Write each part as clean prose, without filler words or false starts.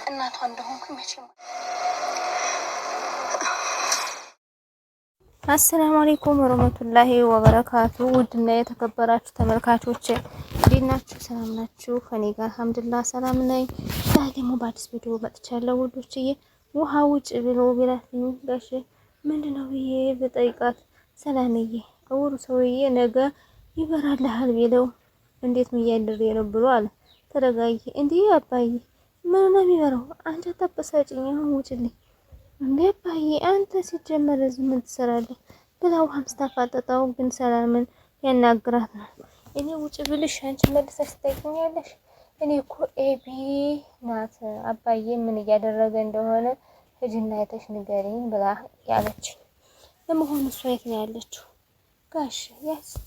እናቷ እንደሆንኩ መቼም። አሰላሙ አለይኩም ወረህመቱላሂ ወበረካቱ። ውድና የተከበራችሁ ተመልካቾች እንዴት ናችሁ? ሰላም ናችሁ? ከኔ ጋር አልሐምዱሊላህ ሰላም ነኝ። ዛሬ ደግሞ በአዲስ ቪዲዮ መጥቻለሁ ውዶችዬ። ውሃ ውጭ ብሎ ቢላትኝ ጋሽ ምንድነው ብዬ ብጠይቃት ሰላምዬ እውሩ ሰውዬ ነገ ይበራልሃል ቢለው እንዴት ምያድር ነው ብሎ አለ። ተረጋጊ እንዲህ አባዬ ምን ነው የሚበራው? አንቺ አታበሳጭኝ፣ አሁን ውጭልኝ እንዴ አባዬ አንተ ሲጀመር እዚህ ምን ትሰራለህ? ብላ ውሃም ስታፋጠጣው ግን ሰላምን ያናግራት ነው። እኔ ውጭ ብልሽ አንቺ መልሰሽ ትጠይቂኛለሽ? እኔ እኮ ኤቢ ናት አባዬ ምን እያደረገ እንደሆነ ሂጂና አይተሽ ንገሪኝ ብላ ያለች። ለመሆኑ እሷ የት ነው ያለችው? ጋሽ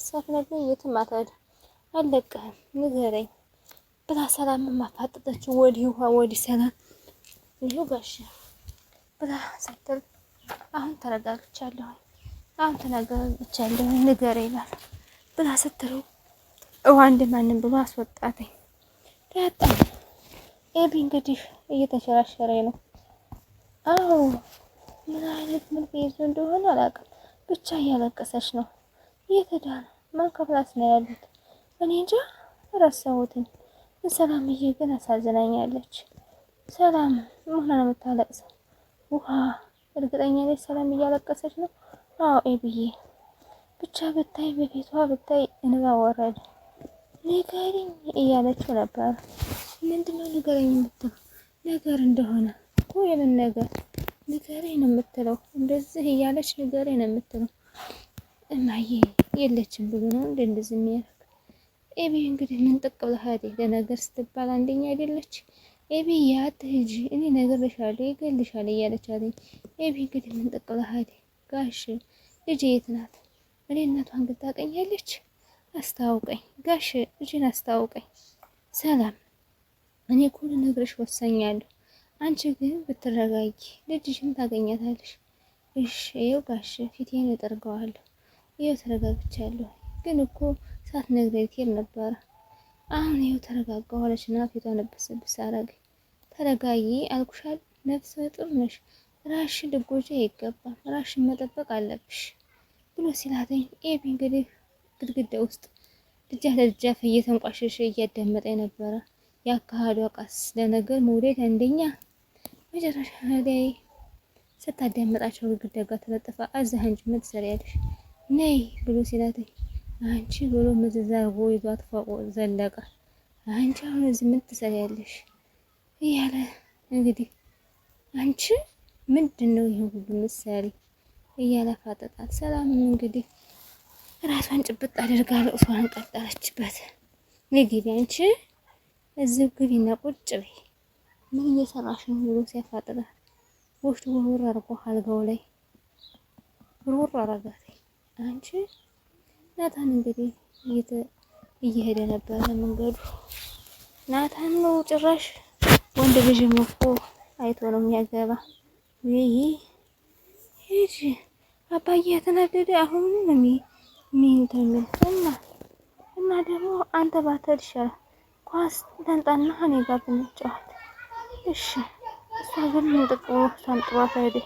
ሳትነግረኝ የትም አትሄድም፣ አልለቅህም ንገረኝ ብላ ሰላምን ማፋጠጠችው። ወዲህ ውሃ ወዲህ ሰላም ይሁ ጋሽ ብላ ስትል አሁን ተረጋግቻለሁ፣ አሁን ተረጋግቻለሁ ንገረኝ ይላል ብላ ስትለው ውሃ እንደማንም ብሎ አስወጣተኝ። ያጣ ኤቢ እንግዲህ እየተሸራሸረ ነው። አዎ ምን አይነት መልክ ይዞ እንደሆነ አላውቅም፣ ብቻ እያለቀሰች ነው። እየተዳነ ማን ከፍላስ ነው ያሉት? እኔ እንጃ ረሳሁትኝ። ሰላምዬ ግን አሳዝናኛለች። ሰላም ምን ነው የምታለቅሰው? ውሃ እርግጠኛ ነኝ ሰላም እያለቀሰች ነው። አዎ ኤቢዬ ብቻ ብታይ በፊቷ ብታይ እንባ ወረደ። ንገሪኝ እያለችው ነበር። ምንድነው ንገረኝ የምትለው? ነገር እንደሆነ እኮ የምን ነገር ንገረኝ ነው የምትለው? እንደዚህ እያለች ንገረኝ ነው የምትለው። እማዬ የለችም ብሎ ነው እንደዚህ የሚያደርግ። ኤቢ እንግዲህ ምን ጥቅ ብለህ ለነገር ስትባል አንደኛ አይደለች። ኤቢ ያትሂጂ እኔ ነግሬሻለሁ ይገልሻል እያለች አለኝ። ኤቢ እንግዲህ ምን ጥቅ ብለህ ጋሽ ልጄ የት ናት? እኔ እናቷን ግን ታውቀኛለች? አስታውቀኝ ጋሽ ልጄን አስታውቀኝ። ሰላም እኔ እኮ ልነግርሽ ወሰኛለሁ፣ አንቺ ግን ብትረጋጊ ልጅሽን ታገኛታለሽ። እሺ ይኸው ጋሽ ፊቴን እጠርገዋለሁ፣ ይኸው ተረጋግቻለሁ። ግን እኮ ሳትነግረኝ ትሄድ ነበረ። አሁን ይኸው ተረጋጋሁ አለችና ፊቷን ልብስብስ አረገኝ። ተረጋጊ አልኩሻል፣ ነፍሰ ጡር ነሽ፣ ራስሽን ልትጎጂ አይገባም፣ ራስሽን መጠበቅ አለብሽ ብሎ ሲላተኝ ኤቢ እንግዲህ ግድግዳ ውስጥ ድጃፍ ለድጃፍ እየተንቋሸሸ እያዳመጠ ነበረ። ያካሃዷ ቃስ ለነገር መውደድ አንደኛ መጨረሻ ላይ ስታዳመጣቸው ግድግዳ ጋር ተለጥፋ አዛህ አንቺ ምን ትሰሪያለሽ ነይ ብሎ ሲላተኝ አንቺ ብሎ ምዝዝ አርጎ ይዟት ፎቅ ዘለቀ። አንቺ አሁን እዚህ ምን ትሰሪያለሽ እያለ እንግዲህ አንቺ ምንድነው ይሄ ሁሉ ምሳሌ እያለ ፋጠጣት። ሰላም እንግዲህ ራሷን ጭብጥ አድርጋ ለእሷን ቀጠለችበት። ንግቢ አንቺ እዚህ ግቢና ቁጭ በይ ምን እየሰራሽ ነው ብሎ ሲያፋጥጣት ወፍቱ ውርውር አርጎ አልጋው ላይ ውርውር አረጋት። አንቺ ናታን እንግዲህ እየሄደ ነበረ መንገዱ። ናታን ነው ጭራሽ ወንድ ልጅም እኮ አይቶ ነው የሚያገባ። ይሄ ሂጂ አባዬ ተናደደ አሁን ነው የሚንተኝ እና ደግሞ አንተ ባትሄድ ይሻላል፣ ኳስ ተንጣና እኔ ጋር ብንጫወት። እሺ እሷ ግን ጥቅሙ እሷን ጥሯት ሄደ።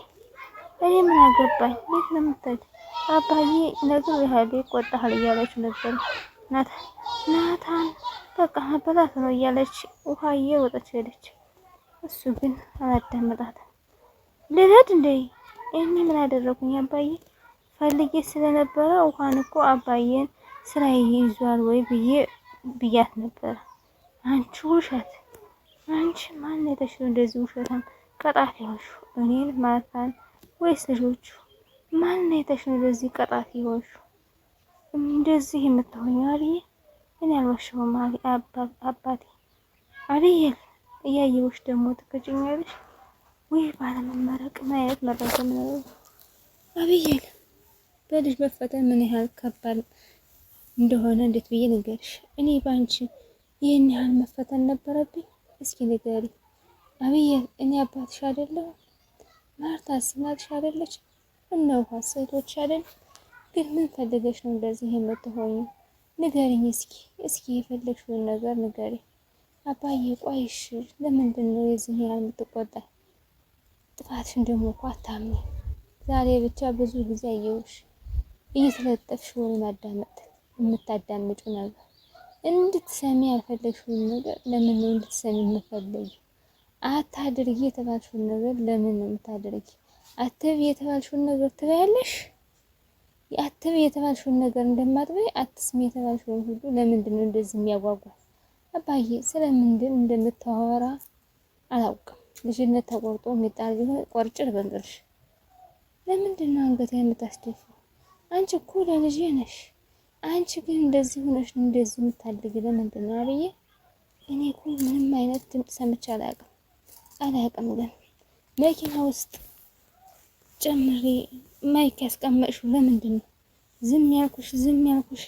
እኔ ምን አገባኝ? የት ነው የምትሄድ? አባዬ ነግሬሃለሁ ይቆጣሃል እያለች ነበር። ናታን በቃ መበላት ነው እያለች ውሃዬ ወጣች ሄደች። እሱ ግን አላዳመጣትም። ልሄድ እንዴ? እኔ ምን አደረኩኝ? አባዬ ፈልጌ ስለነበረ ውሃን እኮ አባዬን ስራ ይዟል ወይ ብያት ነበር። አንቺ ውሸት! አንቺ ማን የተሽሎ እንደዚህ ውሸታም ቀጣፊዎች? እኔን ማታን ወይስ ልጆቹ? ማን የተሽሎ እንደዚህ ቀጣፊዎች? እንደዚህ የምትሆኝ አብዬ? እኔ አልዋሸሁም አባቴ። አብዬ እያየሁሽ ደግሞ ትከጂኛለሽ ወይ? ባለመመረቅ ምን አይነት መረገም ነው? አብዬ በልጅ መፈተን ምን ያህል ከባድ እንደሆነ እንዴት ብዬ ንገርሽ? እኔ ባንቺ ይህን ያህል መፈተን ነበረብኝ? እስኪ ንገሪ አብዬ። እኔ አባትሽ አይደለሁም? ማርታ እናትሽ አይደለች? እነው ሴቶች አይደል? ግን ምን ፈልገሽ ነው እንደዚህ የምትሆኚ? ንገሪኝ እስኪ የፈለግሽውን ነገር ንገሪ። አባዬ ቆይሽ ለምንድን ነው የዚህ ያህል የምትቆጣኝ? ጥፋትሽን ደግሞ እኮ አታምኚ። ዛሬ ብቻ ብዙ ጊዜ አየሁሽ እየተለጠፍሽ ወሬ ማዳመጥ የምታዳምጪው ነገር እንድትሰሚ ያልፈለግሽውን ነገር ለምን ነው እንድትሰሚ የምትፈልጊው? አታድርጊ የተባልሽውን ነገር ለምን ነው የምታደርጊ? አትብይ የተባልሽውን ነገር ትበያለሽ? አትብይ የተባልሽውን ነገር እንደማትበይ አትስሚ የተባልሽውን ሁሉ ለምንድን ነው እንደዚህ የሚያጓጓ? አባዬ ስለምንድን እንደምታወራ አላውቅም። ልጅነት ተቆርጦ የሚጣል ቢሆን ቆርጭ ልበልሽ። ለምንድን ነው አንገት የምታስደፊው? አንቺ እኮ ለልጄ ነሽ። አንቺ ግን እንደዚህ ሆነሽ እንደዚህ የምታድግ ለምንድን ነው አብዬ? እኔ እኮ ምንም አይነት ድምፅ ሰምቼ አላውቅም። ግን መኪና ውስጥ ጨምሬ ማይክ ያስቀመጥሽው ለምንድን ነው? ዝም ያልኩሽ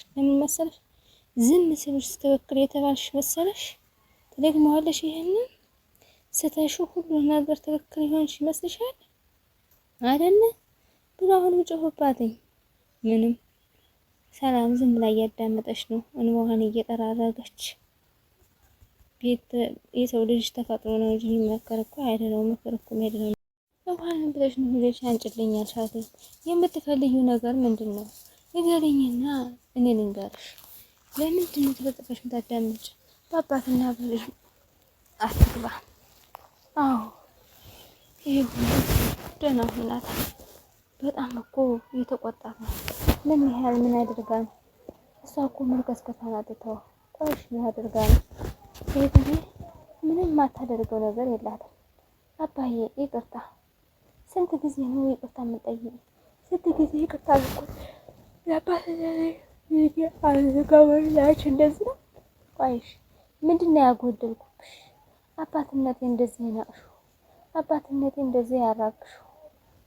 ለምን መሰለሽ? ዝም ስልሽ ትክክል የተባልሽ መሰለሽ? ትደግመዋለሽ ይሄንን ስተሹ ሁሉ ነገር ትክክል ይሆንሽ ይመስልሻል አይደለ? ብሎ አሁን ጮህባትኝ። ምንም ሰላም ዝም ብላ እያዳመጠች ነው፣ እንባዋን እየጠራረገች። የሰው ልጅ ተፈጥሮ ነው እንጂ የሚመከር እኮ አይደለም። ምክር እኮ አይደለም። እንኳን ብለሽ ነው ልጅ አንጭልኝ አልሻት። የምትፈልጊው ነገር ምንድን ነው ንገሪኝና እኔ ልንገርሽ። ለምንድን ነው ተለጥፈሽ የምታዳምጪ? በአባትና በልጅ አትግባ። አዎ ይሄ ሁሉ ደህና ሁናት። በጣም እኮ እየተቆጣት ነው። ምን ያህል ምን ያደርጋል? እሷ እኮ መልከስከሳን አጥተው ቆሽ ምን ያደርጋል? ይሄ ምንም ማታደርገው ነገር የላትም። አባዬ ይቅርታ። ስንት ጊዜ ነው ይቅርታ የምጠይቅ? ስንት ጊዜ ይቅርታ አልኩት። ለአባቴ አልገባላች እንደዚህ ነው። ቆይሽ ምንድነው ያጎደልኩብሽ? አባትነቴ እንደዚህ ናቅሹ? አባትነቴ እንደዚህ ያራቅሹ?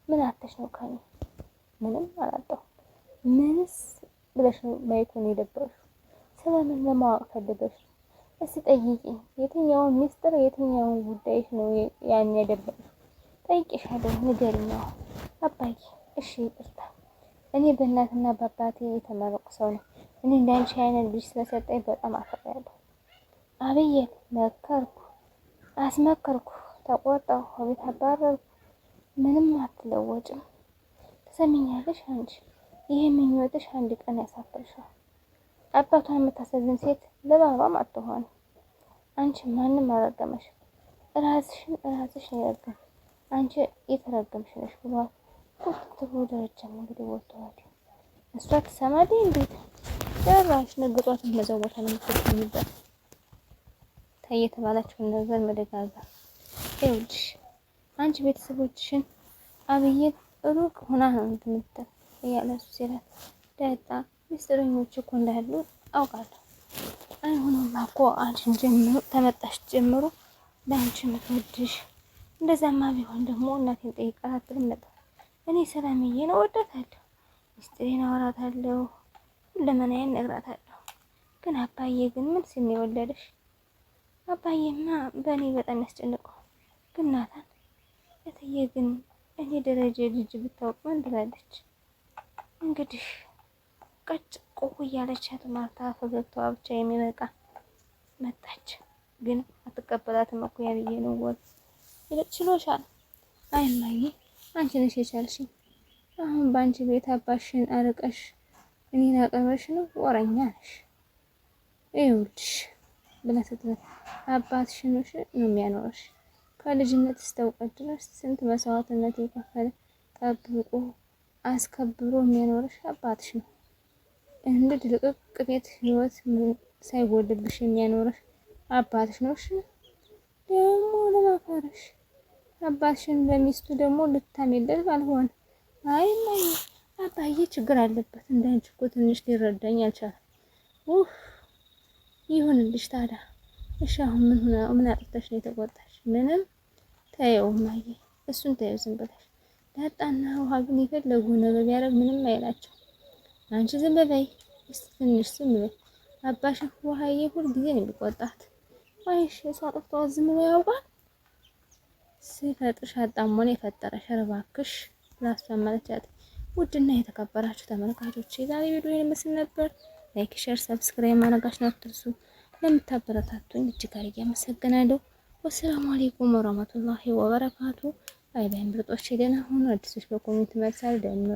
ምን አተሽ ነው ከኔ? ምንም አላጣሁ። ምንስ ብለሽ ነው ማይኩን የደበርሽው? ስለምን ለማወቅ ፈልገሽ? እስቲ ጠይቂ። የትኛውን ሚስጥር የትኛውን ጉዳይሽ ነው ያን የደበርሽው? ጠይቄሻለሁ፣ ንገሪኝ። አባዬ እሺ ይቅርታ። እኔ በእናትና በአባቴ የተመረቁ ሰው ነኝ። እኔ እንዳንቺ አይነት ልጅ ስለሰጠኝ በጣም አፈቅራለሁ። አብዬ መከርኩ፣ አስመከርኩ፣ ተቆጣሁ፣ ከቤት አባረርኩ። ምንም አትለወጭም። ትሰሚኛለሽ? አንቺ ይሄ ምኞትሽ አንድ ቀን ያሳፍርሻል። አባቷን የምታሳዝን ሴት ለባሏም አትሆንም። አንቺ ማንም አልረገመሽ፣ ራስሽ ነው የረገምሽ። አንቺ የተረገምሽ ነሽ ብሏል። ቁጥጥሩ ደረጃም እንግዲህ ወጥቷል። እሷ ትሰማለች። እንዴት ጭራሽ ነግጧትን መዘወታ ነው የምትገኝበት። ታይ የተባላችሁን ነገር መደጋገም። ይኸውልሽ አንቺ ቤተሰቦችሽን አብዬን ሩቅ ሆና ነው እንድትመጣ እያለሱ ሲላት ዳጣ ሚስጥረኞች እኮ እንዳሉ አውቃለሁ። አይሆንም እኮ አንቺን ጀምሮ ተመጣሽ ጀምሮ ለአንቺ የምትወድሽ እንደዛማ ቢሆን ደግሞ እናቴን ጠይቃት አትልም ነበር። እኔ ሰላምዬን እወዳታለሁ፣ ሚስጥሬን አወራታለሁ፣ ሁለመናዬን እነግራታለሁ። ግን አባዬ ግን ምን ሲል ነው የወለደሽ? አባዬማ በእኔ በጣም ያስጨንቀው። ግን ናታን እትዬ ግን እኔ ደረጃ ልጅ ብታውቅ ምን ትላለች? እንግዲህ ቀጭ ቆቁ እያለቻት ማርታ ፈገግታዋ ብቻ የሚበቃ መጣች። ግን አትቀበላትም እኮ ያብዬ ነው ወል ይችሎሻል። አይማዬ አንቺ ነሽ የቻልሽኝ። አሁን በአንቺ ቤት አባሽን አርቀሽ እኔን አቀርበሽ ነው ወረኛ ነሽ። ይኸውልሽ ብላ ስትላት አባትሽን ነው የሚያኖርሽ። ከልጅነት እስከ እውቀት ድረስ ስንት መስዋዕትነት የከፈለ ጠብቆ አስከብሮ የሚያኖርሽ አባትሽ ነው። እንደ ድልቅቅ ቤት ህይወት ሳይጎልብሽ የሚያኖርሽ አባትሽ ነው። እሺ ደግሞ ለማፈረሽ አባትሽን ለሚስቱ ደግሞ ልታሜለት ባልሆነ። አይ ማይ አባዬ ችግር አለበት። እንዳንቺ እኮ ትንሽ ሊረዳኝ አልቻለም። ኡፍ ይሁንልሽ ታዲያ። እሺ አሁን ምን አጥፍተሽ ነው የተቆጣሽ? ምንም ተይው ማዬ፣ እሱን ተይው ዝም ብለሽ። ዳጣና ውሃ ግን የፈለጉ ነገር ቢያደርግ ምንም አይላቸው። አንቺ ዝም በይ እስቲ ትንሽ ዝም በይ። አባሽ ውሃዬ ሁል ጊዜ ነው የሚቆጣት። ወይሽ እሷ አጥፍተው ዝም ብሎ ያውቃል? ሲፈጥርሽ አጣሞን የፈጠረሽ እባክሽ ላስፈመለቻት። ውድና የተከበራችሁ ተመልካቾች የዛሬ ቪዲዮ ይመስል ነበር። ላይክ፣ ሼር፣ ሰብስክራይብ ማድረጋችሁን አትርሱ። ለምታበረታቱኝ እጅግ አድርጌ አመሰግናለሁ። ወሰላሙ አለይኩም ወራህመቱላሂ ወበረካቱ። ባይ ባይ ምርጦች፣ ደህና ሁኑ። አዲሶች በኮሜንት መልሳል ደህና